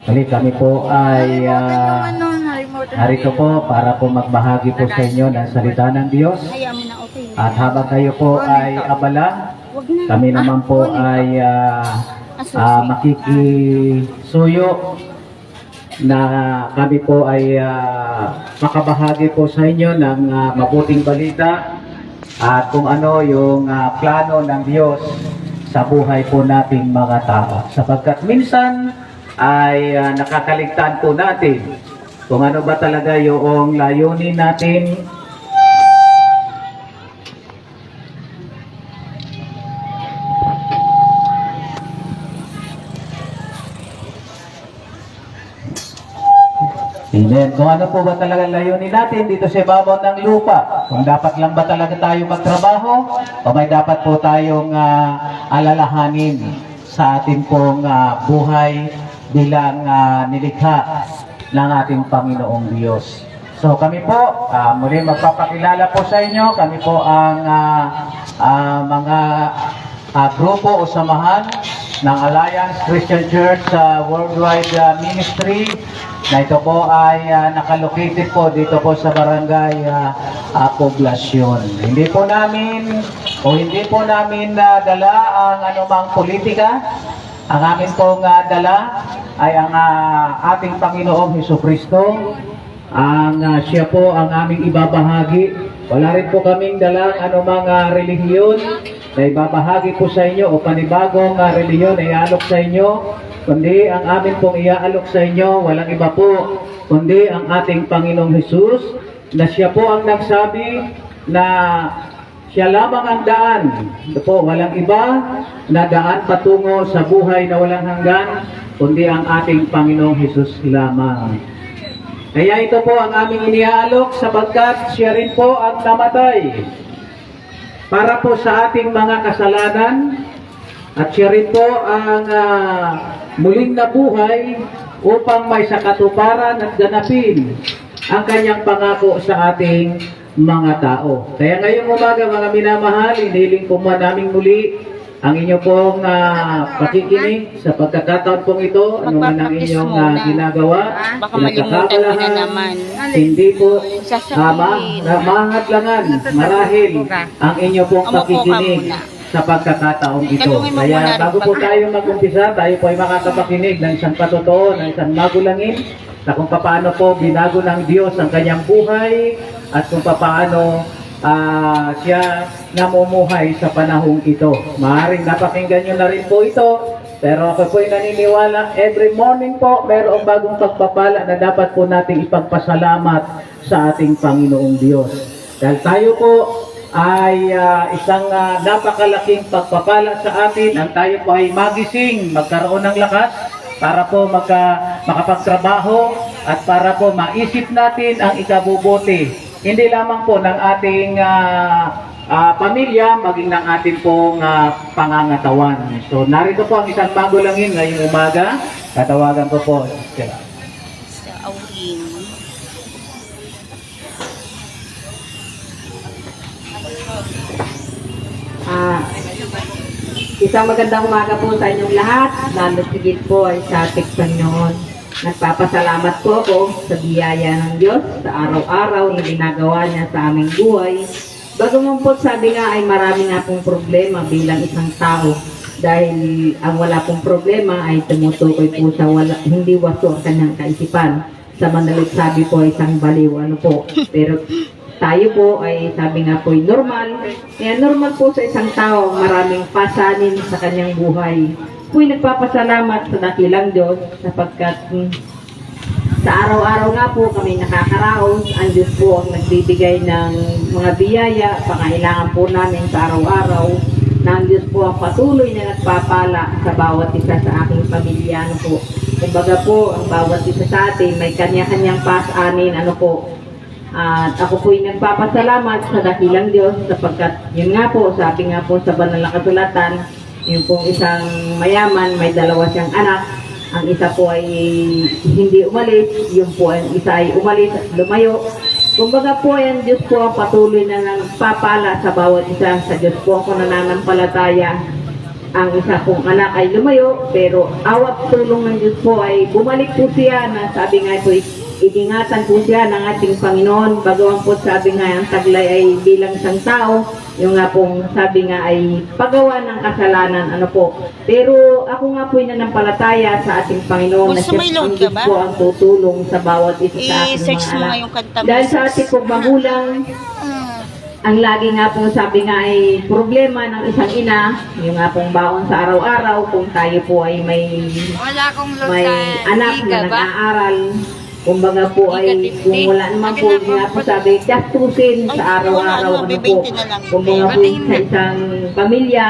Muli kami po ay narito po para po magbahagi po sa inyo ng salita ng Diyos. At habang kayo po ay abala, kami naman po ay makikisuyo na kami po ay makabahagi po sa inyo ng mabuting balita at kung ano yung plano ng Diyos sa buhay po nating mga tao. Sapagkat minsan ay nakakaligtaan po natin kung ano ba talaga yung layunin natin. Amen. Kung ano po ba talaga layunin natin dito sa ibabaw ng lupa. Kung dapat lang ba talaga tayo magtrabaho o may dapat po tayong alalahanin sa ating pong buhay bilang nilikha ng ating Panginoong Diyos. So kami po, muli magpapakilala po sa inyo. Kami po ang mga grupo o samahan ng Alliance Christian Church Worldwide Ministry na ito po ay nakalocated po dito po sa barangay Poblasyon. Hindi po namin dala ang anumang politika. Ang amin pong dala ay ang ating Panginoong Hesukristo. Siya po ang aming ibabahagi. Wala rin po kaming dalang anumang relihiyon na ibabahagi po sa inyo o panibagong relihiyon na iaalok sa inyo. Kundi ang amin pong iaalok sa inyo, walang iba po, kundi ang ating Panginoong Hesus, na siya po ang nagsabi na siya lamang ang daan. Ito po, walang iba na daan patungo sa buhay na walang hanggan, kundi ang ating Panginoong Hesus lamang. Kaya ito po ang aming iniaalok sapagkat siya rin po ang namatay para po sa ating mga kasalanan. At siya rin po ang muling nabuhay upang may sakatuparan at ganapin ang kanyang pangako sa ating mga tao. Kaya ngayong umaga mga minamahal, iniling po namin muli ang inyo pong pakikinig sa pagkakataon pong ito, anuman ang inyong ginagawa, pinagkakabalahan, hindi po mahadlangan, marahil ang inyo pong pakikinig sa pagkakataong ito. Kaya bago po tayo mag-umpisa, tayo po ay makakapakinig ng isang patotoo, ng isang magulangin na kung paano po binago ng Diyos ang kanyang buhay at kung paano siya namumuhay sa panahong ito. Maaaring napakinggan nyo na rin po ito, pero ako po ay naniniwala, every morning po, mayroong bagong pagpapala na dapat po nating ipagpasalamat sa ating Panginoong Diyos. Dahil tayo po ay isang napakalaking pagpapala sa atin ang tayo po ay magising, magkaroon ng lakas para po makapagtrabaho at para po maisip natin ang ikabubuti. Hindi lamang po ng ating pamilya, maging ng ating pong pangangatawan. So narito po ang isang magulangin ngayong umaga. Tatawagan ko po. Isang magandang umaga po sa inyong lahat, lalo sigit po ay sa ating Panginoon. Nagpapasalamat po ako sa biyaya ng Diyos sa araw-araw na ginagawa niya sa aming buhay. Bagaman po sabi nga ay marami nga pong problema bilang isang tao dahil ang wala pong problema ay tumutukoy po sa hindi wasto ang kanyang kaisipan. Sa manalit sabi po ay isang baliw, pero tayo po ay sabi nga po ay normal. Kaya normal po sa isang tao maraming pasanin sa kanyang buhay. Po'y nagpapasalamat sa dakilang Diyos sapagkat sa araw-araw nga po kami nakakaraos. Ang Diyos po ang nagbibigay ng mga biyaya, pangailangan po namin sa araw-araw. Na ang Diyos po ang patuloy na nagpapala sa bawat isa sa aking pamilya. Kumbaga po, ang bawat isa sa atin may kanya-kanyang pasanin. At ako po'y nagpapasalamat sa dakilang Diyos sapagkat yun nga po, sabi nga po sa banal na kasulatan, yung pong isang mayaman, may dalawa siyang anak. Ang isa po ay hindi umalis, yung po ang isa ay umalis at lumayo. Kumbaga po, ang Diyos po ang patuloy na nagpapala sa bawat isa. Sa Diyos po ako nananampalataya ang isa pong anak ay lumayo, pero awat tulong ng Diyos po ay bumalik po siya na sabi nga po, iingatan po siya ng ating Panginoon. Bagawan po sabi nga ang taglay ay bilang isang tao, yung nga pong sabi nga ay paggawa ng kasalanan, ano po. Pero ako nga po nananampalataya sa ating Panginoon na Gusto mo siya i-load ang ka Diyos ba? po ang tutulong sa bawat isa sa ating I-search mga mo nga anak. yung kanta mo. Dahil sa ating pong magulang, ang lagi nga pong sabi nga ay problema ng isang ina, yung nga pong baon sa araw-araw, kung tayo po ay Wala akong load may anak na nag-aaral, kumbaga po ay kung wala naman po nga po sabi, gastusin sa araw-araw, ano po, kumbaga po sa isang pamilya,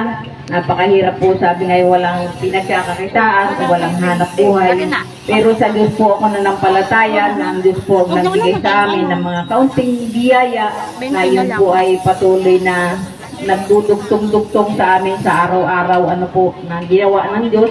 napakahirap po sabi nga walang pinagkakakitaan o walang hanap buhay. Pero sa Diyos po ako nanampalataya na ang Diyos po ang nagbigay sa amin ng mga kaunting biyaya na yun po ay patuloy na nagdudugtong-dugtong sa amin sa araw-araw, ano po, na ginawa ng Diyos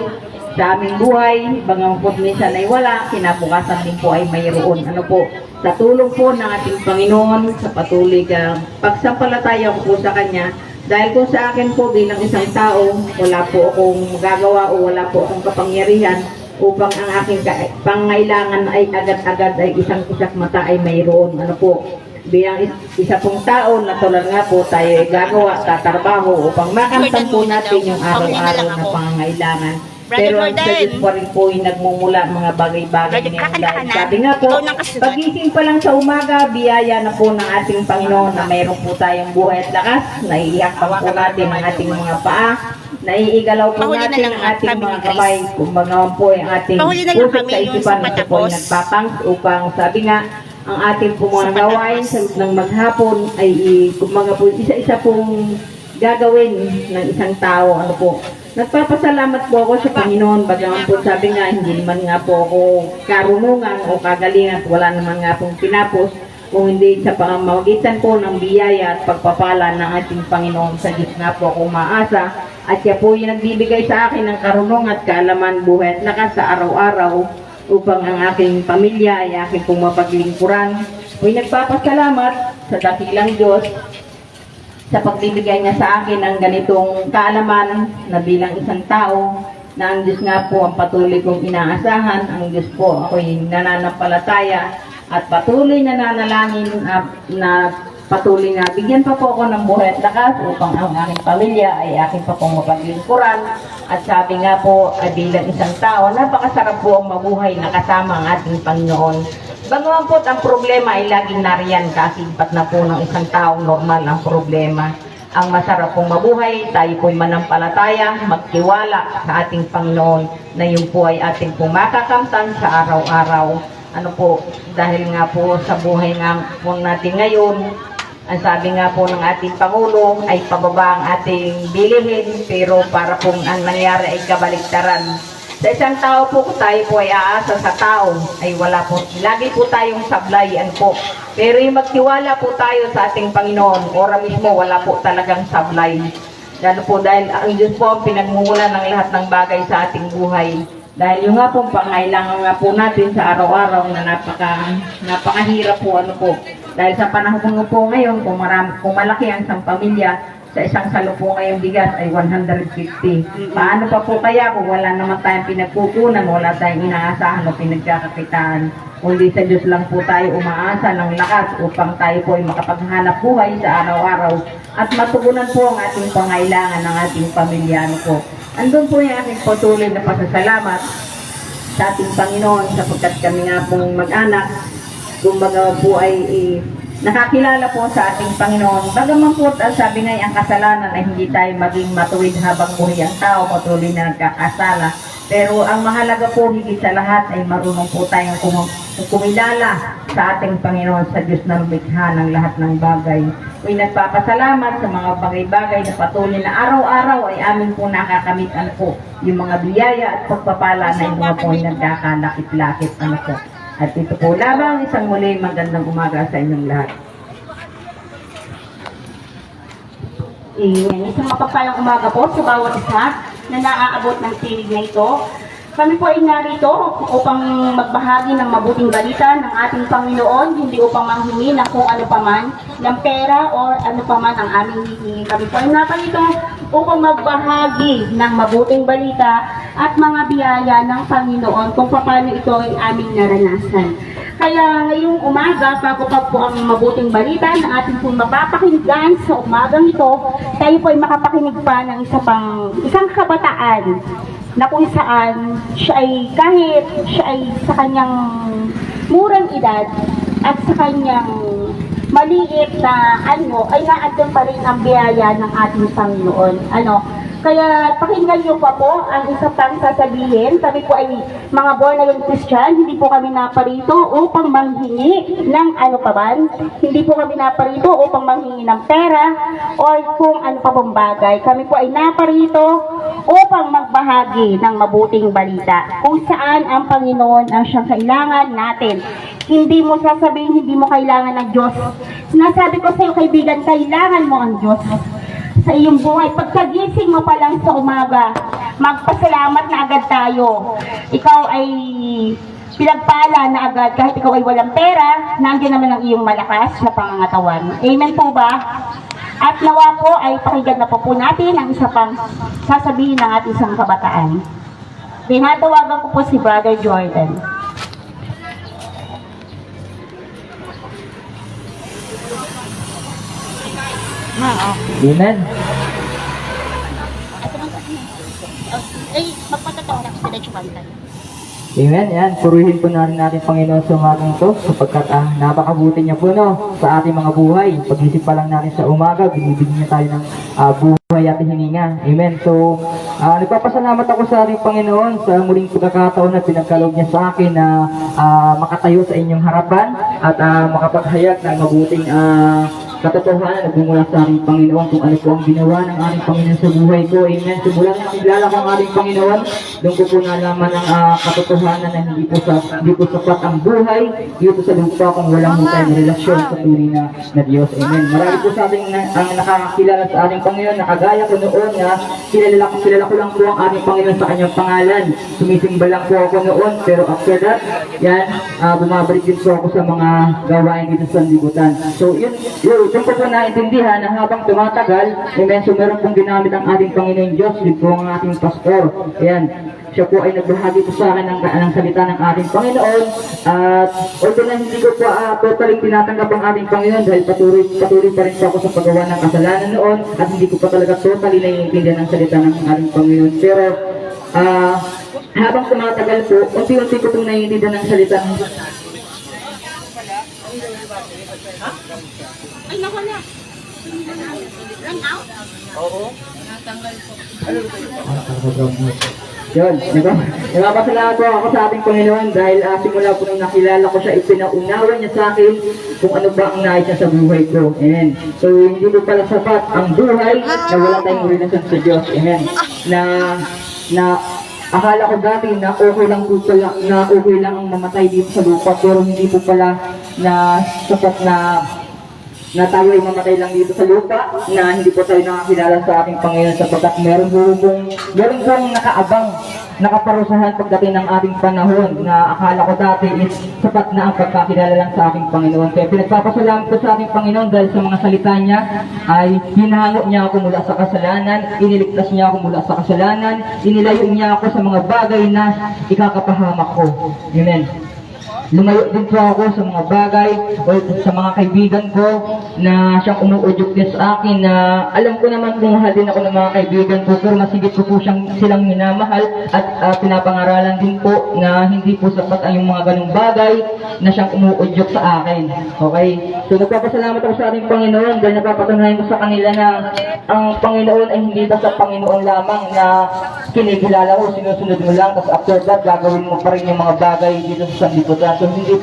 sa aming buhay. Bagang po minsan ay wala, kinabukasan din po ay mayroon, ano po, sa tulong po ng ating Panginoon, sa patuloy kang pagsampalataya ko po sa Kanya. Dahil kung sa akin po bilang isang tao, wala po akong magagawa o wala po akong kapangyarihan upang ang aking pangailangan ay agad-agad ay isang isak mata ay mayroon, ano po. Bilang isa pong tao na tulad nga po tayo ay gagawa, tatrabaho upang makamtan po natin yung araw-araw na pangangailangan. Pero ang sa Diyos pa rin po yung nagmumula mga bagay-bagay ngayon. Dahil sabi nga po, pagising pa lang sa umaga, biyaya na po ng ating Panginoon na mayroon po tayong buhay at lakas. Naiiyak po natin ang ating mga paa. Naiigalaw po natin ang ating mga kamay. Kumbaga po ang ating puso sa isipan na po ay nagpapangs upang sabi nga, ang ating po mga gawain sa ng maghapon ay kumbaga po isa-isa pong gagawin ng isang tao, ano po. Nagpapasalamat po ako sa Panginoon, bagaman po sabi nga, hindi naman nga po ako karunungan o kagalingan, wala naman nga pong pinapos, kung hindi sa pamamagitan po ng biyaya at pagpapala ng ating Panginoon. Sa Diyos nga po ako maasa, at siya po yung nagbibigay sa akin ng karunungan at kaalaman, buhay at lakas sa araw-araw, upang ang aking pamilya ay aking pong mapaglingkuran. Ako'y nagpapasalamat sa dakilang Diyos sa pagbibigay niya sa akin ng ganitong kaalaman na bilang isang tao na ang Diyos nga po ang patuloy kong inaasahan. Ang Diyos po ako'y nananampalataya at patuloy na nanalangin na patuloy na bigyan pa po ako ng buhay at lakas upang ang aking pamilya ay aking pa pong mapaglingkuran. At sabi nga po, bilang isang tao, napakasarap po ang mabuhay na kasama ang ating Panginoon. Bagaman po ang problema ay laging nariyan kasi ba't na po ng isang taong normal ang problema. Ang masarap pong mabuhay, tayo po'y manampalataya, magtiwala sa ating Panginoon na yun po ay ating pong makakamtan sa araw-araw. Ano po, dahil nga po sa buhay nga po natin ngayon, ang sabi nga po ng ating Pangulo ay pababa ang ating bilihin, pero para pong ang nangyari ay kabaligtaran. Sa isang tao po, tayo po ay aasa sa tao, ay wala po. Lagi po tayong sablayan po. Pero yung magtiwala po tayo sa ating Panginoon, ora mismo wala po talagang sablay. Lalo po dahil ang Diyos po ang pinagmumula ng lahat ng bagay sa ating buhay. Dahil yung nga pong pangailangan nga po natin sa araw-araw na napakahirap po, ano po. Dahil sa panahon po ngayon, kung malaki ang isang pamilya, sa isang salo po ngayong bigas ay 150. Paano pa po kaya kung wala naman tayong pinagkukunan, wala tayong inaasahan o pinagkakakitaan? Kundi sa Diyos lang po tayo umaasa ng lakas upang tayo po ay makapaghanap buhay sa araw-araw at matugunan po ang ating pangailangan ng ating pamilyano po. Andun po yung ating patuloy na pasasalamat sa ating Panginoon sapagkat kami nga pong mag-anak, kumbaga po ay nakakilala po sa ating Panginoon. Bagaman po, sabi nga ang kasalanan ay hindi tayo maging matuwid habang buhay ang tao, patuloy na nagkakasala. Pero ang mahalaga po higit sa lahat ay marunong po tayong kumilala sa ating Panginoon, sa Diyos na lumikha ng lahat ng bagay. Uy, nagpapasalamat sa mga bagay-bagay na patuloy na araw-araw ay amin po nakakamitan po yung mga biyaya at pagpapala na yung mga po ay nagkakalakit-lakit. Ano po. At ito po labang isang muli magandang umaga sa inyong lahat. Isang mapagpalang umaga po sa bawat isa na naaabot ng tinig na ito. Kami po ay narito upang magbahagi ng mabuting balita ng ating Panginoon, hindi upang manghingi ng kung ano paman, ng pera o ano paman ang aming hihingi. Kami po ay narito upang magbahagi ng mabuting balita at mga biyaya ng Panginoon kung paano ito ay aming naranasan. Kaya ngayong umaga, bago pa po ang mabuting balita na ating pong mapapakinggan sa umagang ito, tayo po ay makapakinig pa ng isang kabataan na kung saan siya ay kahit siya ay sa kanyang murang edad at sa kanyang maliit na ay naandun pa rin ang biyaya ng ating Panginoon. Kaya pakinggan niyo pa po ang isa pang sasabihin. Kami po ay mga born again Christian, hindi po kami naparito upang manghingi ng ano pa man. Hindi po kami naparito upang manghingi ng pera o kung ano pa pong bagay. Kami po ay naparito upang magbahagi ng mabuting balita kung saan ang Panginoon ang siyang kailangan natin. Hindi mo sasabihin, hindi mo kailangan ng Diyos. Sinasabi ko sa iyo, kaibigan, kailangan mo ang Diyos sa iyong buhay. Pagkagising mo pa lang sa umaga, magpasalamat na agad tayo. Ikaw ay pinagpala na agad kahit ikaw ay walang pera, nandiyan naman ang iyong malakas na pangangatawan. Amen po ba? At nawa po ay pakinggan na po natin ang isa pang sasabihin ng ating isang kabataan. Tinatawagan ko po si Brother Jordan. Amen. Magpatatawa na sa diretso pantay. Amen. Yan. Purihin po natin Panginoon sa umagang ito sapagkat napakabuti niya po sa ating mga buhay. Pag-isip pa lang natin sa umaga, binibigyan niya tayo ng buhay at hininga. Amen. So, nagpapasalamat ako sa ating Panginoon sa muling pagkakataon na pinagkaloob niya sa akin na makatayo sa inyong harapan at makapaghayag ng mabuting katotohanan na bumula sa ating Panginoon kung ano po ang ginawa ng ating Panginoon sa buhay ko. Amen. Simula na nakilala ko ang ating Panginoon, doon ko po nalaman ang katotohanan na hindi po sapat ang buhay dito sa lupa kung walang hukay na relasyon sa tunay na Diyos. Amen. Marami po sa ating ang nakakakilala sa ating Panginoon, nakagaya ko noon na kilala ko lang po ang ating Panginoon sa kanyang pangalan. Sumisimba lang po ako noon, pero after that, bumabalik din po ako sa mga gawain dito sa libutan. So, yun ko po naintindihan na habang tumatagal, amen, so meron pong ginamit ang ating Panginoon Diyos, yun po ang ating pastor. Ayan, siya po ay nagbahagi po sa akin ng salita ng ating Panginoon. At although na hindi ko po totally tinatanggap ang ating Panginoon dahil patuloy pa rin po ako sa paggawa ng kasalanan noon at hindi ko pa talaga totally naiintindihan ang salita ng ating Panginoon. Pero habang tumatagal po, unti-unti ko itong naiintindihan ng salita ng Ay, nawala. Run out? Yun, nagpapasalamat po ako sa ating Panginoon dahil simula po nung nakilala ko siya, ipinaunawa niya sa akin kung ano ba ang nais niya sa buhay ko. Amen. So, hindi po pala sapat ang buhay na wala tayong relasyon sa Diyos. Amen. Na akala ko dati na okay lang ang mamatay dito sa lupa, pero hindi po pala na sapat na tayo ay mamatay lang dito sa lupa, na hindi po tayo nakakilala sa ating Panginoon sapagkat meron pong nakaparusahan pagdating ng ating panahon na akala ko dati is sapat na ang pagkakilala lang sa ating Panginoon. Kaya pinagpapasalamat ko sa ating Panginoon dahil sa mga salita niya ay hinahango niya ako mula sa kasalanan, iniligtas niya ako mula sa kasalanan, inilayo niya ako sa mga bagay na ikakapahamak ko. Amen. Lumayo din po ako sa mga bagay o sa mga kaibigan ko na siyang umuudyok din sa akin na alam ko naman kung mahal din ako ng mga kaibigan ko, pero masigit ko po silang minamahal at pinapangaralan din po na hindi po sapat ang yung mga ganong bagay na siyang umuudyok sa akin. Okay? So nagpapasalamat ako sa ating Panginoon dahil napapatunayan ko sa kanila na ang Panginoon ay hindi basta Panginoon lamang na kinikilala mo, sinusunod mo lang, tapos after that gagawin mo pa rin yung mga bagay dito sa sanlibutan. So hindi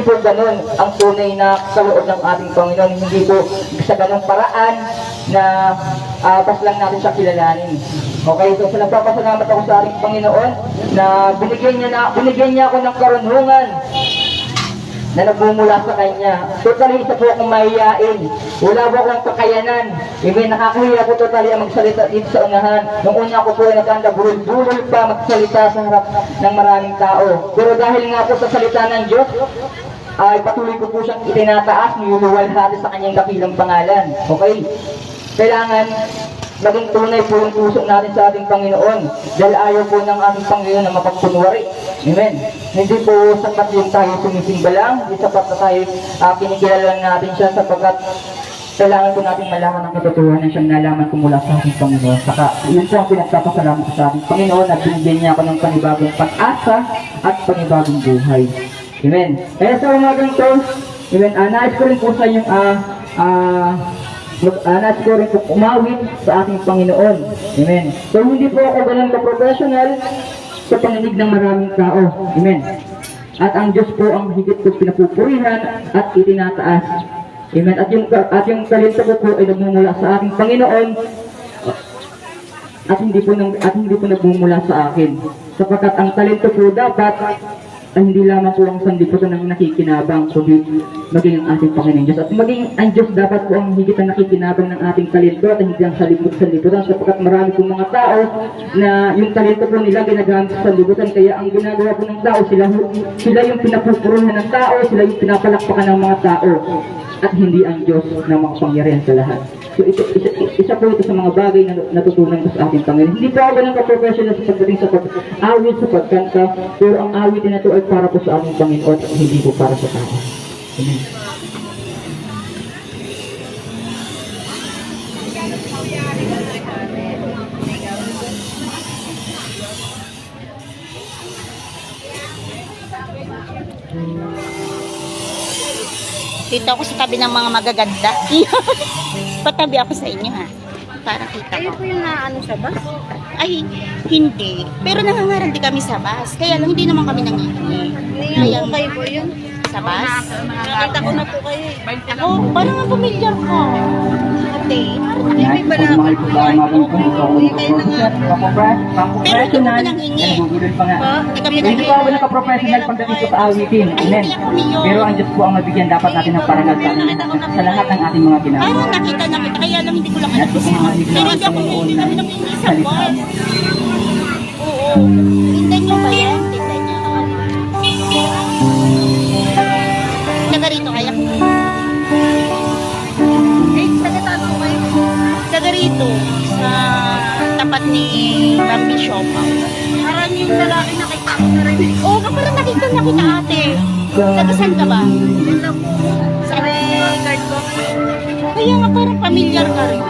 po ganun ang tunay na kaloob ng ating Panginoon. Hindi po sa ganung paraan na pas lang natin siya kilalanin. Okay, so nagpapasalamat ako sa ating Panginoon na binigyan niya ako ng karunungan na nagmumula sa kanya. Totally, isa po akong mahihain. Wala po akong kakayanan. Amen. Nakakahiya po totally ang magsalita dito sa unahan. Nung una ko po ay nagkanda, burol-burol pa magsalita sa harap ng maraming tao. Pero dahil nga po sa salita ng Diyos, ay patuloy ko po siyang itinataas, niluluwalhati sa kanyang kapilang pangalan. Okay? Kailangan maging tunay po yung puso natin sa ating Panginoon dahil ayaw po ng ating Panginoon na mapagkunwari. Amen. Hindi po sapat yung tayo sumisimba lang, hindi sapat na tayo kinikilala natin siya sapagkat kailangan po natin malaman ang katotohanan siyang nalaman ko mula sa ating Panginoon. Saka yun po ang pinagpapasalamat ko sa ating Panginoon at binigyan niya ako ng panibagong pag-asa at panibagong buhay. Amen. Kaya sa umagang to, amen, nais ko rin po sa inyong nais ko rin po umawit sa ating Panginoon. Amen. So hindi po ako ganun ka-professional sa panginig ng maraming tao. Amen. At ang Diyos po ang higit ko pinapupurihan at itinataas. Amen. At yung talento ko po ay nagmumula sa ating Panginoon at hindi po nagmumula sa akin. Sapagkat ang talento po dapat ay hindi lamang po ang sanlibutan ng nakikinabang, kundi maging ang ating Panginoon Diyos. At maging ang Diyos dapat po ang higit na nakikinabang ng ating talento at hindi ang sanlibutan, sapagkat marami pong mga tao na yung talento po nila ginagamit sa sanlibutan, kaya ang ginagawa po ng tao, sila yung pinapupuruhan ng tao, sila yung pinapalakpakan ng mga tao, at hindi ang Diyos na makapangyarihan sa lahat. So isa po ito sa mga bagay na natutunan ko sa ating Panginoon. Hindi po ako ganun ka-professional sa pagdating sa pag-awit, sa pagkanta, pero ang awitin na ito ay para po sa ating Panginoon at hindi po para sa tao. Amen. Dito ako sa tabi ng mga magaganda. Patabi ako sa inyo ha. Para kita ko. Kayo po yung naano sa bus? Ay, hindi. Pero nangangarandi kami sa bus. Kaya lang hindi naman kami nangihingi. Kaya kayo po yun? Sa bus? Nakita ko na po kayo eh. Ako, parang ang pamilyar ko. Ate, Yan, pala kung mga ipagkamagan po, ikaw ang pero hindi professional, kami nangingi. nagugulol pa nga. Hindi kami Hindi po ako nagka-professional pagdating po sa awitin. Amen. Pero ang Diyos po ang mabigyan dapat natin ng parangal sa lahat ng ating mga ginagawa. Parang nakita, kaya lang hindi ko lang alam kung saan. Pero hindi kami nangingi sa bus. Oo. Tindan nyo ba yan? Tindan nyo. Taga rito kaya? Tagataan po kayo. Taga rito, sa tapat ni Bambi Shopa. Parang yung lalaki nakita ko na rin. Oo, parang nakita niya kita ate. Taga saan ka ba? Yun lang po. Sa may guard box. Kaya nga parang familiar ka rin.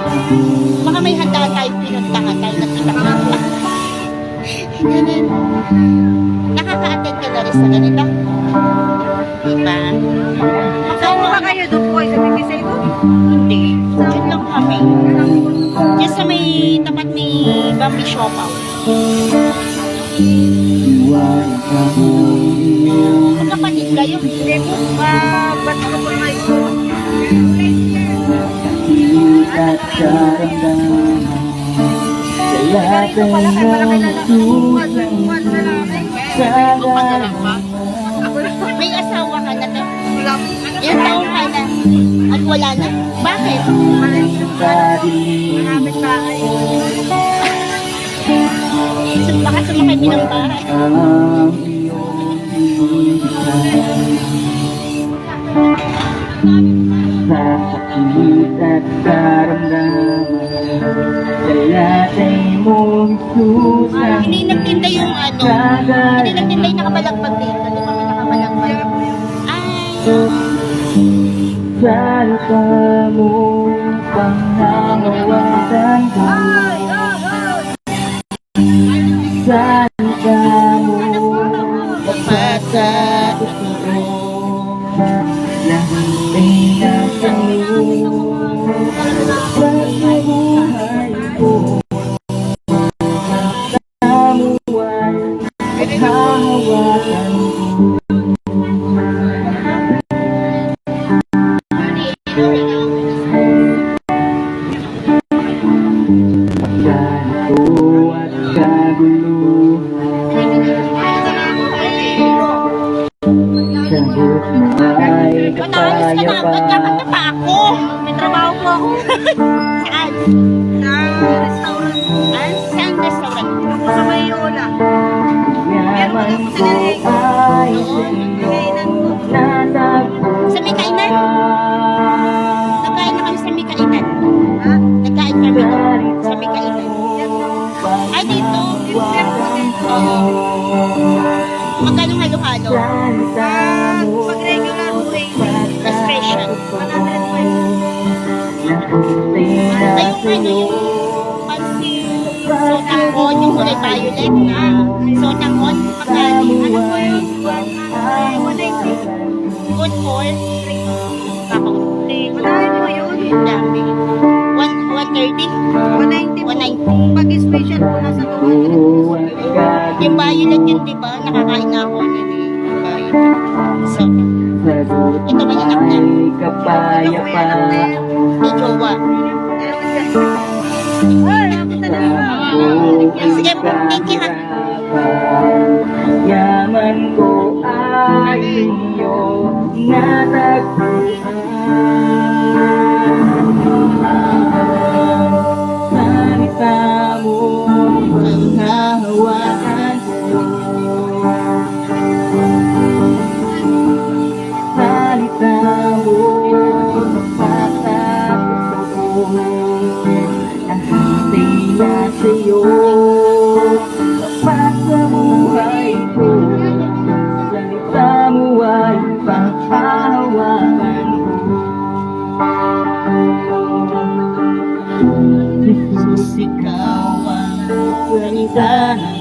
Baka may handaan tayo pinuntahan tayo nakita ka. Ganun. Nakaka-attend ka na rin sa ganito. Diba? Saan ba kayo doon po? Sa Bibisay ko? Hindi. Diyan lang kami. Diyan sa may tapat ni Bambi Shopa. Magkapatid kayo. Hindi po. Ba't ko po na ito? Lahat ay May asawa ka na to. Ilang taon ka na. At wala na. Bakit? Marami tayo. Baka sumakay bilang bahay. Sa sakit at karamdaman, sa lahat ay mong isusan. Hindi nagtinda yung ano. Hindi nagtinda yung nakabalagpag dito. Doon kami nakabalagpag. Ay. Salita mo, pangangawatan ko. Salita mo, Kapag lahat ay nasa iyo. Sa buhay ko, namuhay at hahawakan ko. Ganito at kaguluhan sa buhay Matayos ka na. Ba't dapat pa ako? May trabaho po ako. Saan? Sa restaurant. Saan restaurant? Sa Mayola. yaman ko ay natagpo. Sa may kainan? Nagkain na kami sa may kainan. Ha? Nagkain kami sa may kainan. Ay, dito. Magkano halo-halo? Pag regular way. Na special. 100 Ayun, yung pansin. Sotanghon, yung kulay violet na. Sotanghon, magkano? Ano po yun? 190. Good for 3. Madami mo yun? Dami. 130? 190. Pag special po nasa 200. Yung violet yun, di ba? Nakakain na ako nun eh. Yung violet. So, ito ba yung anak niya? Kapayapa May jowa. Sige po, thank you ha. yaman ko ay inyo natagpuan. Salita mo panghahawakan ko. Salita mo mapatapos ko. Nahintay na sa'yo tapat sa buhay ko. Salita mo ay panghahawakan ko. Jesus, ikaw ang salita ng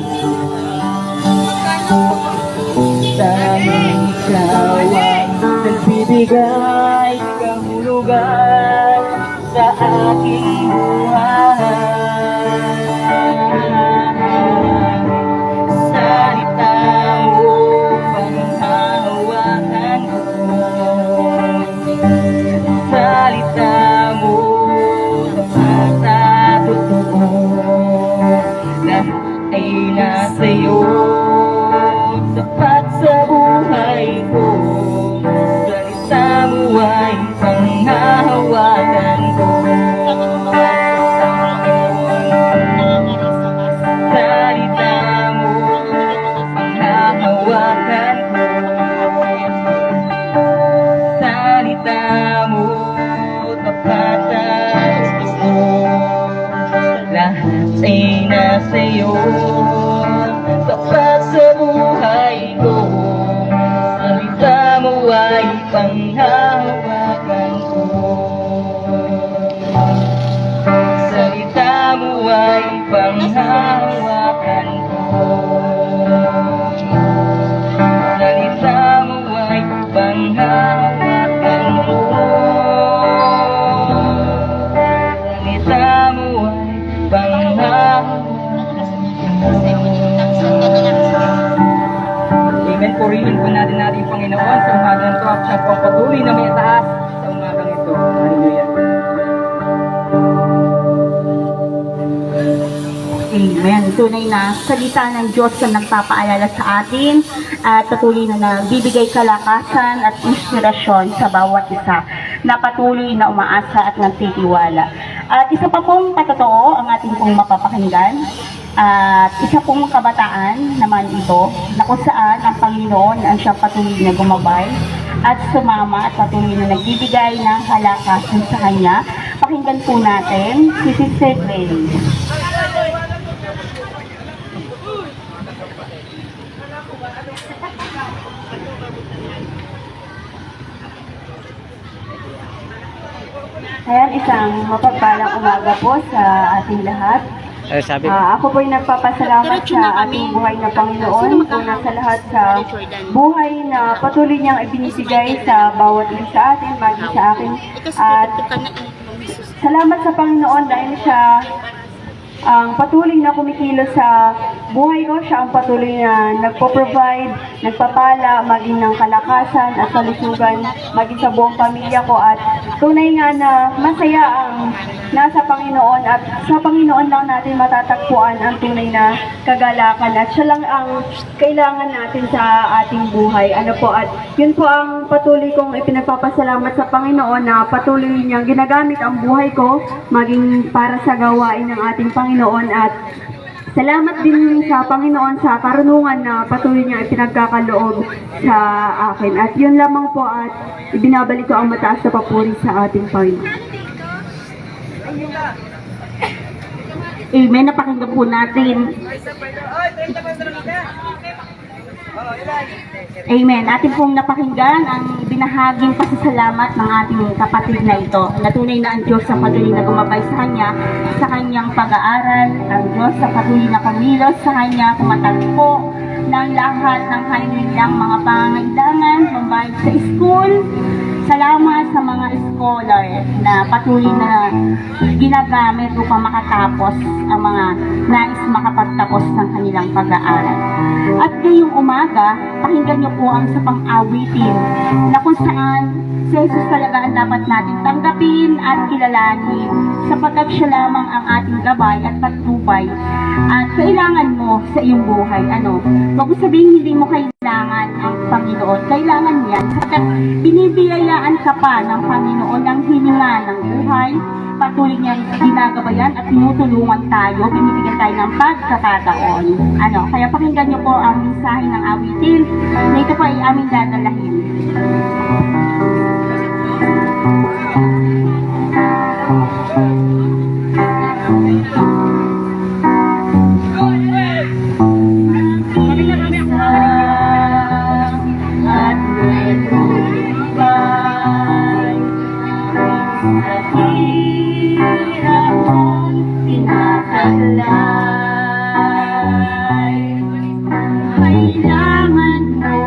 Tanging ikaw ang nagbibigay kahulugan sa aking buhay. Salita mo panghahawakan ko. Salita mo tapat at totoo. Lahat ay nasa'yo, tapat sa buhay ko. Salita mo ay panghahawakan ko. Salita mo panghahawakan ko. Salita mo tapat at totoo. Lahat ay nasa'yo, tapat sa buhay ko. Salita mo ay panghahawakan ko. Salita mo ay panghahawakan ko. Salita mo ay panghahawakan ko. Salita mo ay panghahawakan ko. Amen. Purihin po natin yung Panginoon sa umagang ito at siya po ang patuloy na may taas sa umagang ito. Hallelujah. Amen. Tunay na salita ng Diyos na nagpapaalala sa atin at patuloy na nagbibigay kalakasan at inspirasyon sa bawat isa na patuloy na umaasa at nagtitiwala. At isa pa pong patotoo ang ating pong mapapakinggan. At isa pong kabataan naman ito na kung saan ang Panginoon ang siyang patuloy na gumabay at sumama at patuloy na nagbibigay ng kalakasan sa Kanya. Pakinggan po natin si Sister Glenn. Ayan, isang mapagpalang umaga po sa ating lahat. Ako po'y nagpapasalamat sa ating buhay na Panginoon, una sa lahat sa buhay na patuloy niyang ibinibigay sa bawat isa sa atin, maging sa akin. At salamat sa Panginoon dahil siya ang patuloy na kumikilos sa buhay ko, siya ang patuloy na nagpo-provide, nagpapala, maging ng kalakasan at kalusugan, maging sa buong pamilya ko at tunay nga na masaya ang nasa Panginoon at sa Panginoon lang natin matatagpuan ang tunay na kagalakan at siya lang ang kailangan natin sa ating buhay. Ano po, at yun po ang patuloy kong ipinagpapasalamat sa Panginoon na patuloy niyang ginagamit ang buhay ko maging para sa gawain ng ating Panginoon at salamat din sa Panginoon sa karunungan na patuloy niya ipinagkakaloob sa akin. At yun lamang po at ibinabalik ko ang mataas na papuri sa ating Panginoon. Amen. Napakinggan po natin. Amen. Atin pong napakinggan ang binahaging pasasalamat ng ating kapatid na ito. Natunay na ang Diyos sa patuloy na gumabay sa kanya, sa kanyang pag-aaral, ang Diyos sa patuloy na kumilos sa kanya, kumatagpo ng lahat ng kanilang mga pangangailangan, pambayad sa school. Salamat sa mga scholar na patuloy na ginagamit upang makatapos ang mga nais makapagtapos ng kanilang pag-aaral. At ngayong umaga, pakinggan niyo po ang sa pang-awitin na kung saan si Jesus talaga ang dapat natin tanggapin at kilalanin sapagkat siya lamang ang ating gabay at patnubay at kailangan mo sa iyong buhay. Huwag mo sabihin hindi mo kailangan ang Panginoon. Kailangan yan sapagkat binibiyayaan ka pa ng Panginoon ng hininga ng buhay. Patuloy niyang ginagabayan at tinutulungan tayo, binibigyan tayo ng pagkakataon. Kaya pakinggan niyo po ang mensahe ng awitin na ito po ay aming dadalahin. Kailangan mo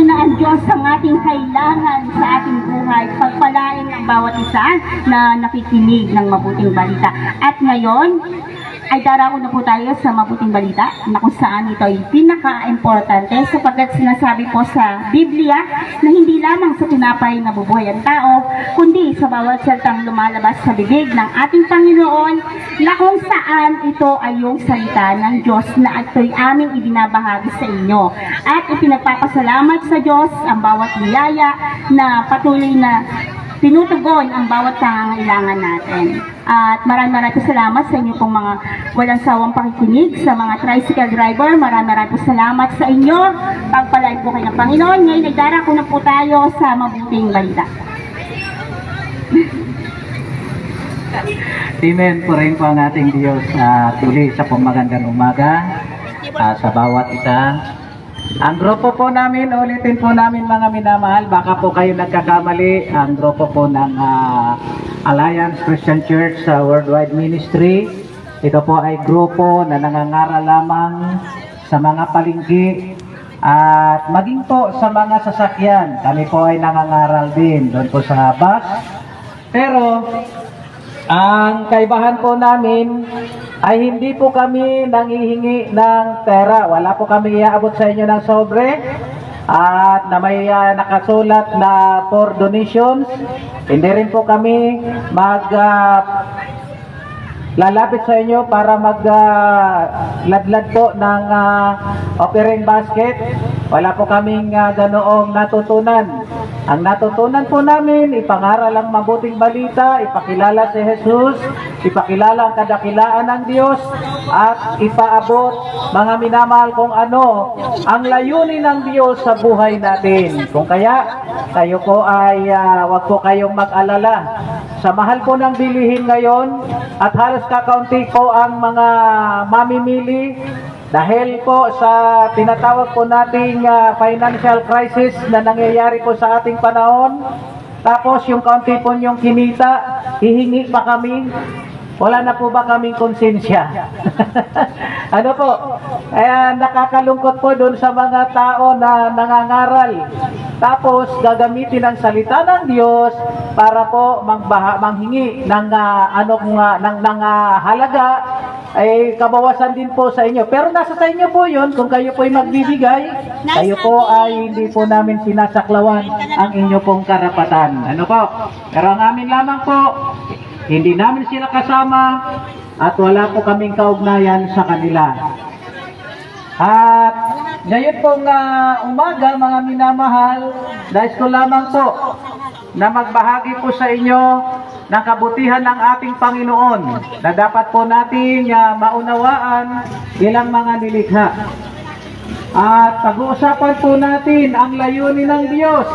na ang Diyos ang ating kailangan sa ating buhay. Pagpalain ang bawat isa na nakikinig ng mabuting balita. At ngayon, ay darako na po tayo sa mabuting balita na kung saan ito ay pinaka-importante sapagkat sinasabi po sa Biblia na hindi lamang sa tinapay na bubuhay ang tao, kundi sa bawat salitang lumalabas sa bibig ng ating Panginoon na kung saan ito ay yung salita ng Diyos na ito'y aming ibinabahagi sa inyo. At ipinagpapasalamat sa Diyos ang bawat biyaya na patuloy na tinutugon ang bawat pangangailangan natin. At maraming salamat sa inyo pong mga walang sawang pakikinig, sa mga tricycle driver, maraming salamat sa inyo. Pagpalain po kayo ng Panginoon. Ngayon nagdarako na po tayo sa mabuting balita. Amen po rin po ang ating Diyos tuli sa magandang umaga sa bawat isa. Ang grupo po namin, ulitin po namin mga minamahal, baka po kayo nagkakamali, ang grupo po ng Alliance Christian Church sa Worldwide Ministry. Ito po ay grupo na nangangaral lamang sa mga palengke at maging po sa mga sasakyan. Kami po ay nangangaral din doon po sa bus. Pero ang kaibahan po namin ay hindi po kami nangihingi ng pera. Wala po kami iaabot sa inyo ng sobre at na may nakasulat na for donations. Hindi rin po kami lalapit sa inyo para ladlad po ng offering basket. Wala po kaming ganoong natutunan. Ang natutunan po namin, ipangaral ang mabuting balita, ipakilala si Jesus, ipakilala ang kadakilaan ng Diyos, at ipaabot, mga minamahal, kung ano ang layunin ng Diyos sa buhay natin. Kung kaya, kayo po ay wag po kayong mag-alala. Sa mahal po ng bilihin ngayon, at halos kakaunti po ang mga mamimili, dahil po sa tinatawag po nating financial crisis na nangyayari po sa ating panahon, tapos yung kaunti po yung kinita, hihingi pa kami. Wala na po ba kaming konsensya? Ano po? Nakakalungkot po doon sa mga tao na nangangaral. Tapos gagamitin ang salita ng Diyos para po manghingi ng halaga, ay kabawasan din po sa inyo. Pero nasa sa inyo po yun, kung kayo po ay magbibigay, kayo po ay hindi po namin sinasaklawan ang inyo pong karapatan. Ano po? Pero ang amin lamang po, hindi namin sila kasama at wala po kaming kaugnayan sa kanila. At ngayon pong umaga, mga minamahal, nais ko lamang po na magbahagi po sa inyo ng kabutihan ng ating Panginoon na dapat po natin maunawaan bilang mga nilikha. At pag-uusapan po natin ang layunin ng Diyos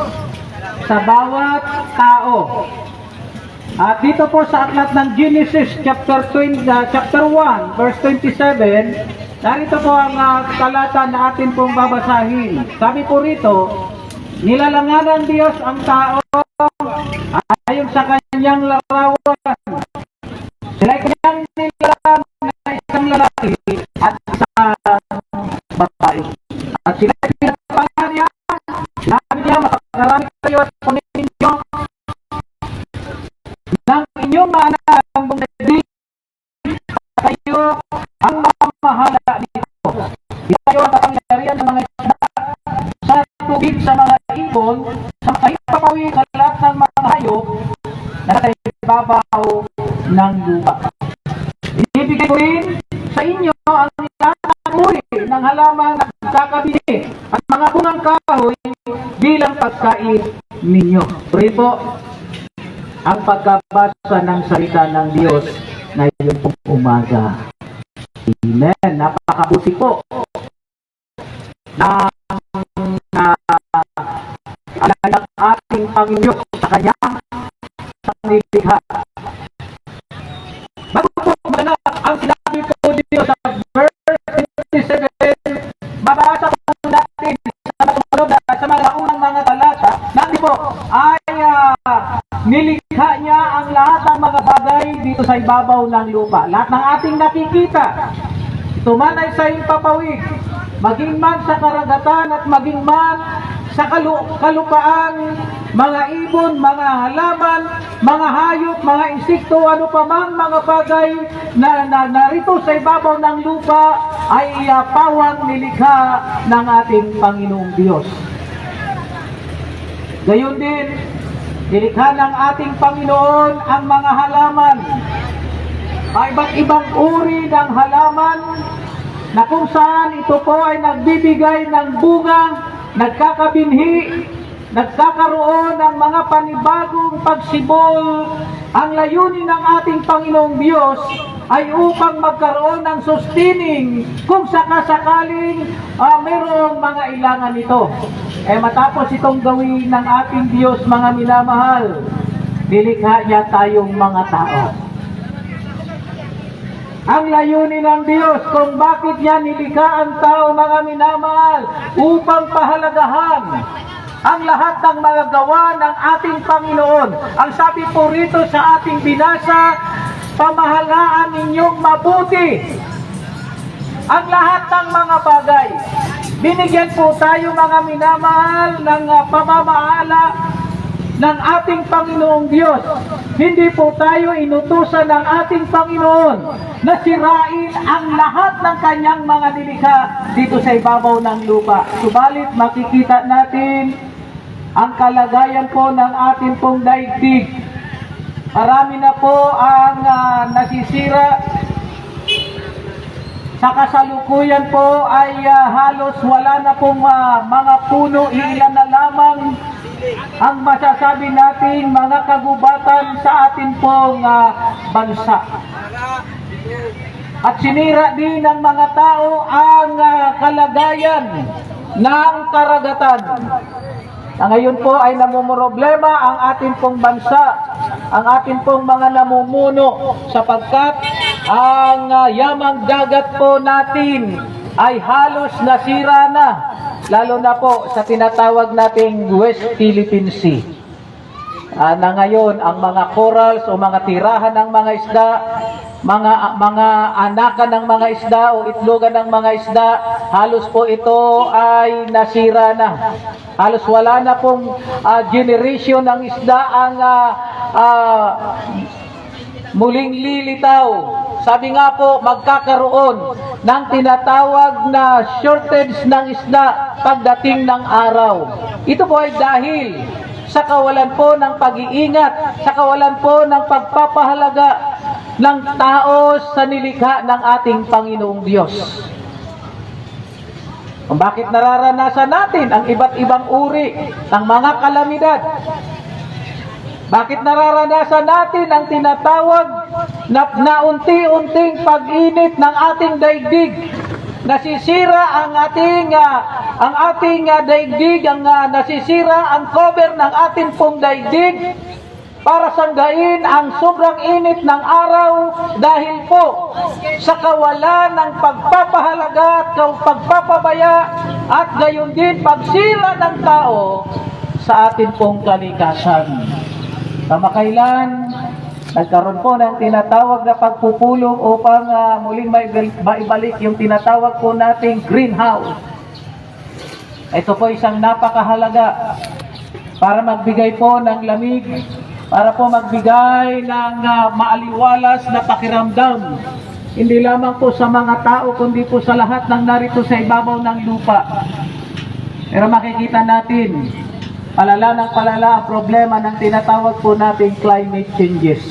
sa bawat tao. At dito po sa aklat ng Genesis chapter 1 verse 27, narito po ang talata na atin pong babasahin. Sabi po rito, nilalangan ng Diyos ang tao ayon sa kanyang larawan. Sila'y kanyang nilalang na isang lalaki at isang babae. At sila'y pinagpalaan niya, sinabi niya, makakarami kayo at kunin ninyo ng inyong mga anak ang bumagdig kayo ang mamahala dito. Di kayo ang kapangyarihan ng mga isda sa tubig, sa mga ibon, sa kahit sa lahat ng mga hayop na nasa ibabaw ng lupa. Ibibigay ko rin sa inyo ang lahat ng uri ng halamang nagkakabili at mga bungang kahoy bilang pagkain ninyo. Puri po ang pagkabasa ng salita ng Diyos ngayon pong umaga. Amen. Napakabuti po na alay ng ating Panginoon sa kanyang pangnilikha. Bago po magana ang sinabi po dito sa verse 57, babasa po natin sa mga unang mga talata na po ay nilikha niya ang lahat ng mga bagay dito sa ibabaw ng lupa. Lahat ng ating nakikita, tumanay sa impapawid, maging man sa karagatan at maging man sa kalupaan, mga ibon, mga halaman, mga hayop, mga insekto, ano pa man mga bagay na narito sa ibabaw ng lupa ay pawang nilikha ng ating Panginoong Diyos. Gayon din, nilikha ng ating Panginoon ang mga halaman, ay iba't ibang uri ng halaman na kung saan ito po ay nagbibigay ng bunga, nagkakabinhi, nagkakaroon ng mga panibagong pagsibol. Ang layunin ng ating Panginoong Diyos ay upang magkaroon ng sustaining kung sakasakaling mayroong mga ilangan ito. Matapos itong gawin ng ating Diyos, mga minamahal, nilikha niya tayong mga tao. Ang layunin ng Diyos kung bakit niya nilikha ang tao, mga minamahal, upang pahalagahan ang lahat ng mga gawa ng ating Panginoon. Ang sabi po rito sa ating binasa, pamahalaan ninyong mabuti ang lahat ng mga bagay. Binigyan po tayo, mga minamahal, ng pamamahala ng ating Panginoong Diyos. Hindi po tayo inutusan ng ating Panginoon na sirain ang lahat ng kanyang mga nilikha dito sa ibabaw ng lupa. Subalit makikita natin ang kalagayan po ng ating pong daigdig. Marami na po ang nasisira. Sa kasalukuyan po ay halos wala na pong mga puno, ilan na lamang ang masasabi natin mga kagubatan sa atin pong bansa. At sinira din ng mga tao ang kalagayan ng karagatan. Ngayon po ay namumroblema ang atin pong bansa, ang atin pong mga namumuno, sapagkat ang yamang dagat po natin ay halos nasira na, lalo na po sa tinatawag nating West Philippine Sea. Na ngayon ang mga corals o mga tirahan ng mga isda, mga anakan ng mga isda o itlogan ng mga isda, halos po ito ay nasira na. Halos wala na pong generation ng isda ang muling lilitaw. Sabi nga po, magkakaroon ng tinatawag na shortage ng isda pagdating ng araw. Ito po ay dahil sa kawalan po ng pag-iingat, sa kawalan po ng pagpapahalaga ng tao sa nilikha ng ating Panginoong Diyos. Kung bakit nararanasan natin ang iba't ibang uri ng mga kalamidad? Bakit nararanasan natin ang tinatawag na unti-unting pag-init ng ating daigdig? Nasisira ang ating daigdig, nasisira ang cover ng ating pong daigdig para sanggain ang sobrang init ng araw dahil po sa kawalan ng pagpapahalaga at pagpapabaya at gayon din pagsira ng tao sa ating pong kalikasan. Kamakailan, nagkaroon po ng tinatawag na pagpupulong upang muling maibalik yung tinatawag po nating greenhouse. Ito po isang napakahalaga para magbigay po ng lamig, para po magbigay ng maaliwalas na pakiramdam. Hindi lamang po sa mga tao, kundi po sa lahat ng narito sa ibabaw ng lupa. Pero makikita natin, palala ng palala ang problema ng tinatawag po nating climate changes.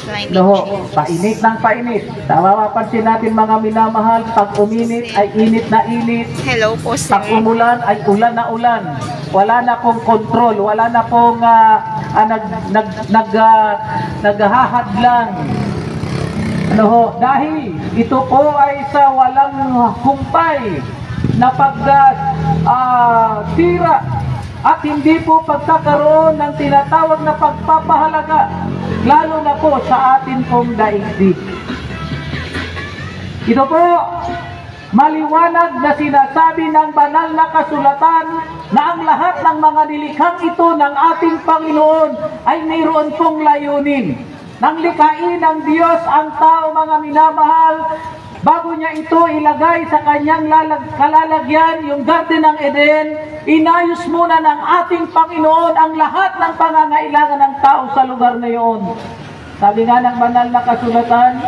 Painit ng painit. Mapapansin natin, mga minamahal, pag uminit ay init na init. Hello po, sir. Pag umulan ay ulan na ulan. Wala na pong control, wala na pong naghahadlang. Dahil ito po ay sa walang humpay na pagtira at hindi po pagkakaroon ng tinatawag na pagpapahalaga, lalo na po sa atin pong daigdig. Ito po, maliwanag na sinasabi ng banal na kasulatan na ang lahat ng mga nilikhang ito ng ating Panginoon ay mayroon pong layunin. Nang likhain ng Diyos ang tao, mga minamahal, bago niya ito ilagay sa kanyang kalalagyan, yung Garden ng Eden, inayos muna ng ating Panginoon ang lahat ng pangangailangan ng tao sa lugar na iyon. Sabi nga ng banal na kasulatan,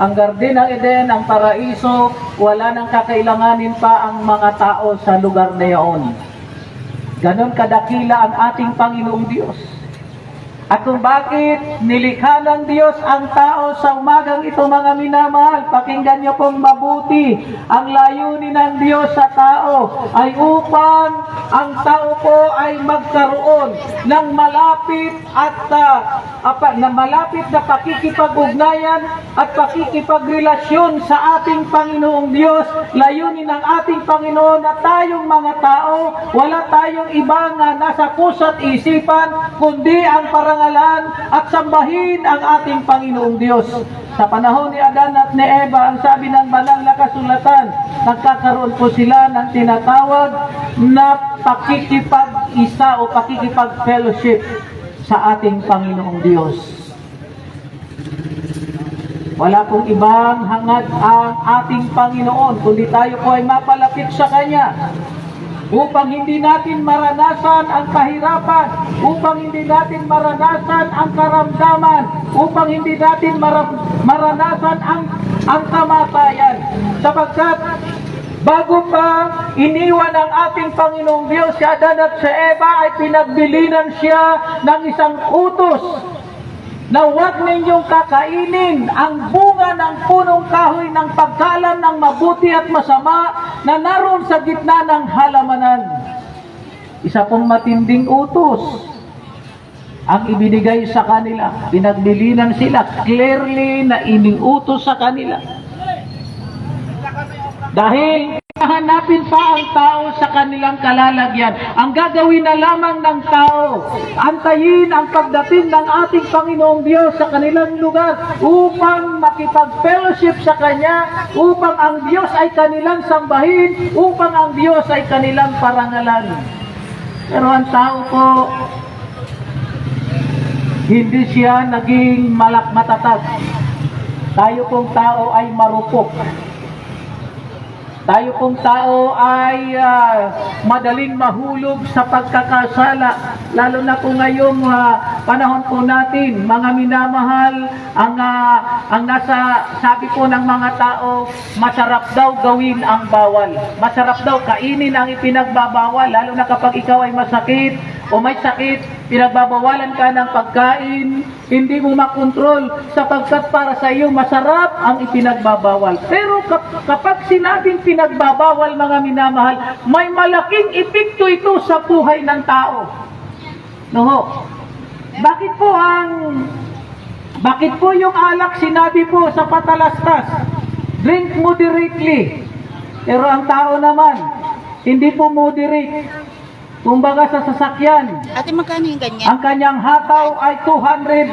ang Garden ng Eden, ang paraiso, wala nang kakailanganin pa ang mga tao sa lugar na iyon. Ganon kadakila ang ating Panginoong Diyos. At kung bakit nilikha ng Diyos ang tao sa umagang ito, mga minamahal, pakinggan niyo pong mabuti. Ang layunin ng Diyos sa tao ay upang ang tao po ay magkaroon ng malapit na pakikipag-ugnayan at pakikipagrelasyon sa ating Panginoong Diyos. Layunin ng ating Panginoon na tayong mga tao, wala tayong ibang nasa puso't isipan, kundi ang parangalan at sambahin ang ating Panginoong Diyos. Sa panahon ni Adan at ni Eva, ang sabi ng banal na kasulatan, nagkakaroon po sila ng tinatawag na pakikipag-isa o pakikipag-fellowship sa ating Panginoong Diyos. Wala pong ibang hangad ang ating Panginoon, kundi tayo po ay mapalapit sa Kanya upang hindi natin maranasan ang kahirapan, upang hindi natin maranasan ang karamdaman, upang hindi natin maranasan ang kamatayan. Sapagkat bago pa iniwan ng ating Panginoong Diyos si Adan at si Eva, ay pinagbilinan siya ng isang utos na huwag ninyong kakainin ang bunga ng punong kahoy ng pagkaalam ng mabuti at masama na naroon sa gitna ng halamanan. Isa pong matinding utos ang ibinigay sa kanila. Pinagbilinan sila, clearly na iniutos sa kanila. Dahil hanapin pa ang tao sa kanilang kalalagyan. Ang gagawin na lamang ng tao, antayin ang pagdating ng ating Panginoong Diyos sa kanilang lugar upang makipag-fellowship sa Kanya, upang ang Diyos ay kanilang sambahin, upang ang Diyos ay kanilang parangalan. Pero ang tao po, hindi siya naging matatag. Tayo pong tao ay marupok. Tayo pong tao ay madaling mahulog sa pagkakasala. Lalo na po ngayong panahon po natin, mga minamahal, ang nasa sabi po ng mga tao, masarap daw gawin ang bawal. Masarap daw kainin ang ipinagbabawal, lalo na kapag ikaw ay masakit o may sakit, pinagbabawalan ka ng pagkain, hindi mo makontrol sapagkat para sa iyo masarap ang ipinagbabawal. Pero kapag sinabing pinagbabawal, mga minamahal, may malaking epekto ito sa buhay ng tao. No? Bakit po yung alak sinabi po sa patalastas, drink moderately. Pero ang tao naman, hindi po moderate. Kumbaga sa sasakyan, Ate, magkano yung ganyan? ang kanyang hataw ay 200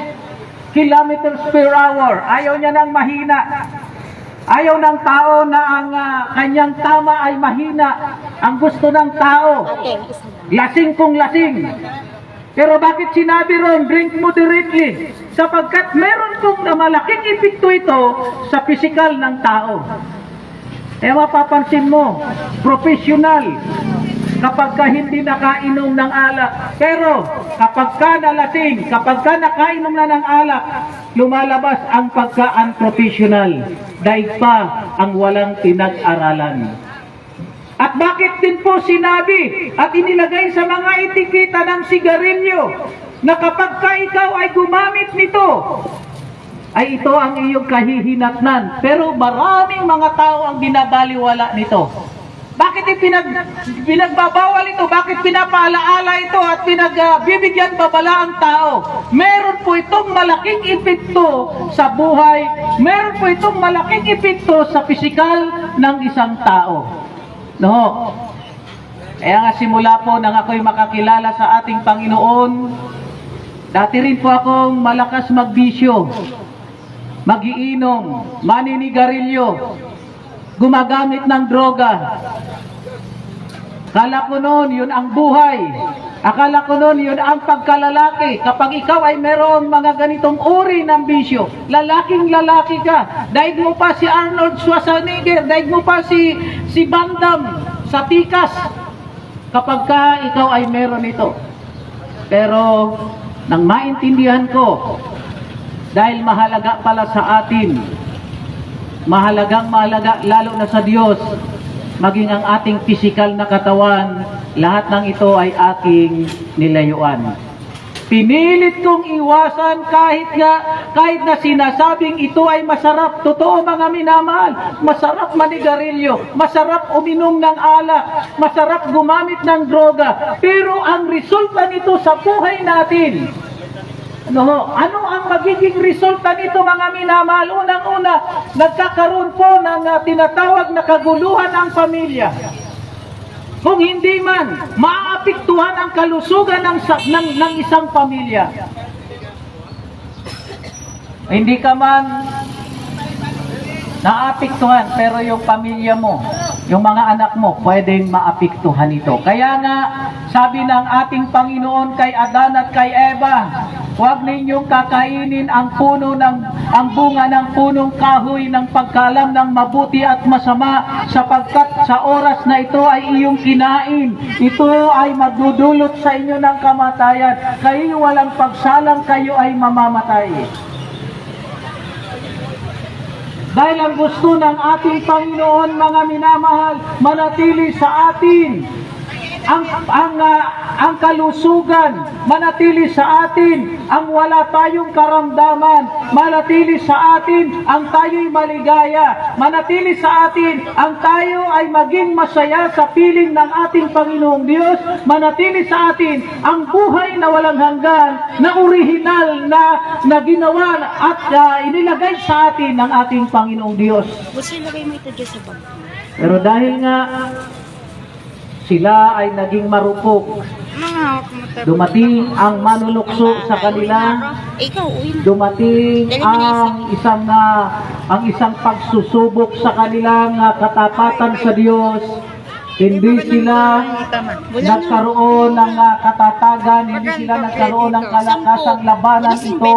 kilometers per hour. Ayaw niya ng mahina. Ayaw ng tao na ang kanyang tama ay mahina. Ang gusto ng tao, Ate, lasing kung lasing. Pero bakit sinabi ron, drink moderately? Sapagkat meron kong malaking epekto ito sa pisikal ng tao. Mapapansin mo, professional, kapag ka hindi nakainom ng alak. Pero kapag ka nalasing, kapag ka nakainom na ng alak, lumalabas ang pagka-unprofessional. Daig pa ang walang pinag-aralan. At bakit din po sinabi at inilagay sa mga etiketa ng sigarilyo na kapag ka ikaw ay gumamit nito, ay ito ang iyong kahihinatnan. Pero maraming mga tao ang binabaliwala nito. Bakit pinagbabawal ito? Bakit pinapaalaala ito at pinagbibigyan babala ang tao? Meron po itong malaking epekto sa buhay. Meron po itong malaking epekto sa pisikal ng isang tao. No? Kaya nga simula po nang ako'y makakilala sa ating Panginoon, dati rin po akong malakas magbisyo, magiinom, maninigarilyo, gumagamit ng droga. Akala ko noon, yun ang buhay. Akala ko noon, yun ang pagkalalaki. Kapag ikaw ay merong mga ganitong uri ng bisyo, lalaking lalaki ka. Daig mo pa si Arnold Schwarzenegger, daig mo pa si Van Damme sa tikas. Kapag ka ikaw ay meron ito. Pero, nang maintindihan ko, dahil mahalaga pala sa atin, mahalaga lalo na sa Diyos, maging ang ating pisikal na katawan, lahat ng ito ay aking nilayuan. Pinilit kong iwasan kahit na sinasabing ito ay masarap. Totoo mga minamahal, masarap manigarilyo, masarap uminom ng alak, masarap gumamit ng droga. Pero ang resulta nito sa buhay natin, ano ang magiging resulta nito mga minamahal? Unang-una, nagkakaroon po ng tinatawag na kaguluhan ang pamilya. Kung hindi man, maaapektuhan ang kalusugan ng isang pamilya. Hindi ka man naapektuhan, pero yung pamilya mo, yung mga anak mo, pwedeng maapektuhan ito. Kaya nga, sabi ng ating Panginoon kay Adan at kay Eva, huwag ninyong kakainin ang bunga ng punong kahoy ng pagkaalam ng mabuti at masama, sapagkat sa oras na ito ay iyong kinain. Ito ay magdudulot sa inyo ng kamatayan. Kayo walang pagsalang, kayo ay mamamatay. Dahil ang gusto ng ating Panginoon, mga minamahal, manatili sa atin ang kalusugan, manatili sa atin ang wala tayong karamdaman, manatili sa atin ang tayo'y maligaya, manatili sa atin ang tayo ay maging masaya sa piling ng ating Panginoong Diyos, manatili sa atin ang buhay na walang hanggan, na orihinal na ginawa at inilagay sa atin ng ating Panginoong Diyos. Gusto ilagay mo ito dyan sa bag. Pero dahil nga sila ay naging marupok, dumating ang manulukso sa kanila, Ikaw, uwi na. dumating ang isang pagsusubok sa kanilang katapatan sa Diyos. Hindi sila nagkaroon ng katatagan, hindi sila nagkaroon ng kalakasang labanan ito.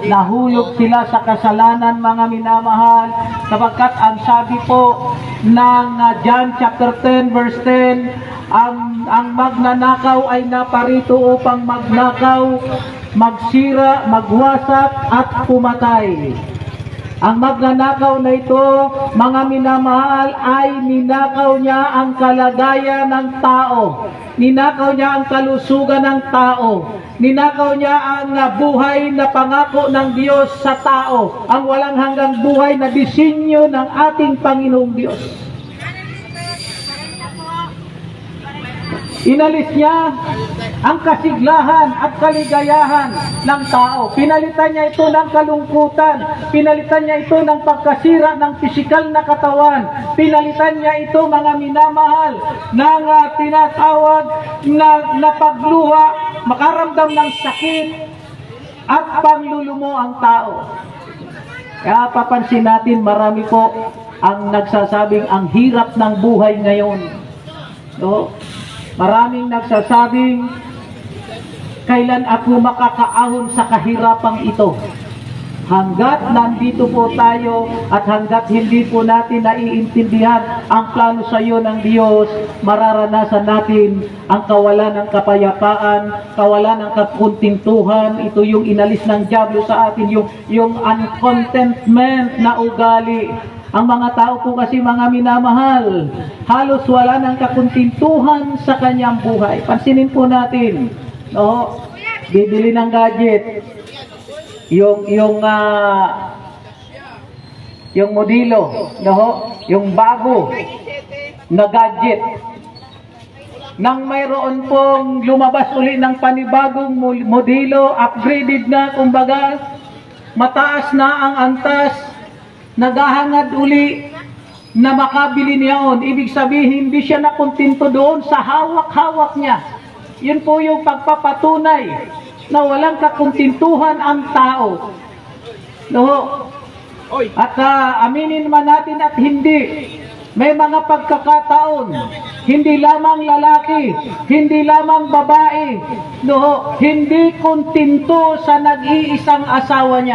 Nahulog sila sa kasalanan, mga minamahal, sapagkat ang sabi po ng John chapter 10 verse 10, ang magnanakaw ay naparito upang magnakaw, magsira, magwasak at pumatay. Ang magnanakaw na ito, mga minamahal, ay ninakaw niya ang kalagayan ng tao. Ninakaw niya ang kalusugan ng tao. Ninakaw niya ang buhay na pangako ng Diyos sa tao. Ang walang hanggang buhay na disenyo ng ating Panginoong Diyos. Inalis niya ang kasiglahan at kaligayahan ng tao. Pinalitan niya ito ng kalungkutan. Pinalitan niya ito ng pagkasira ng pisikal na katawan. Pinalitan niya ito, mga minamahal, ng tinatawag na pagluha, makaramdam ng sakit at panglulumo ang tao. Kaya papansin natin, marami po ang nagsasabing ang hirap ng buhay ngayon. So, maraming nagsasabing, kailan ako makakaahon sa kahirapang ito? Hanggat nandito po tayo at hanggat hindi po natin naiintindihan ang plano sa iyo ng Diyos, mararanasan natin ang kawalan ng kapayapaan, kawalan ng kakuntintuhan. Ito yung inalis ng dyablo sa atin, yung uncontentment na ugali. Ang mga tao po kasi, mga minamahal, halos wala ng kakuntintuhan sa kanyang buhay. Pansinin po natin, no? Bibili ng gadget, yung modelo, no? Yung bago na gadget. Nang mayroon pong lumabas uli ng panibagong modelo, upgraded na, kumbaga, mataas na ang antas, naghahangad uli na makabili niyaon. Ibig sabihin, hindi siya nakontento doon sa hawak-hawak niya. Yun po yung pagpapatunay na walang kakontentuhan ang tao. No? At aminin man natin at hindi, may mga pagkakataon, hindi lamang lalaki, hindi lamang babae, no, hindi kontento sa nag-iisang asawa niya.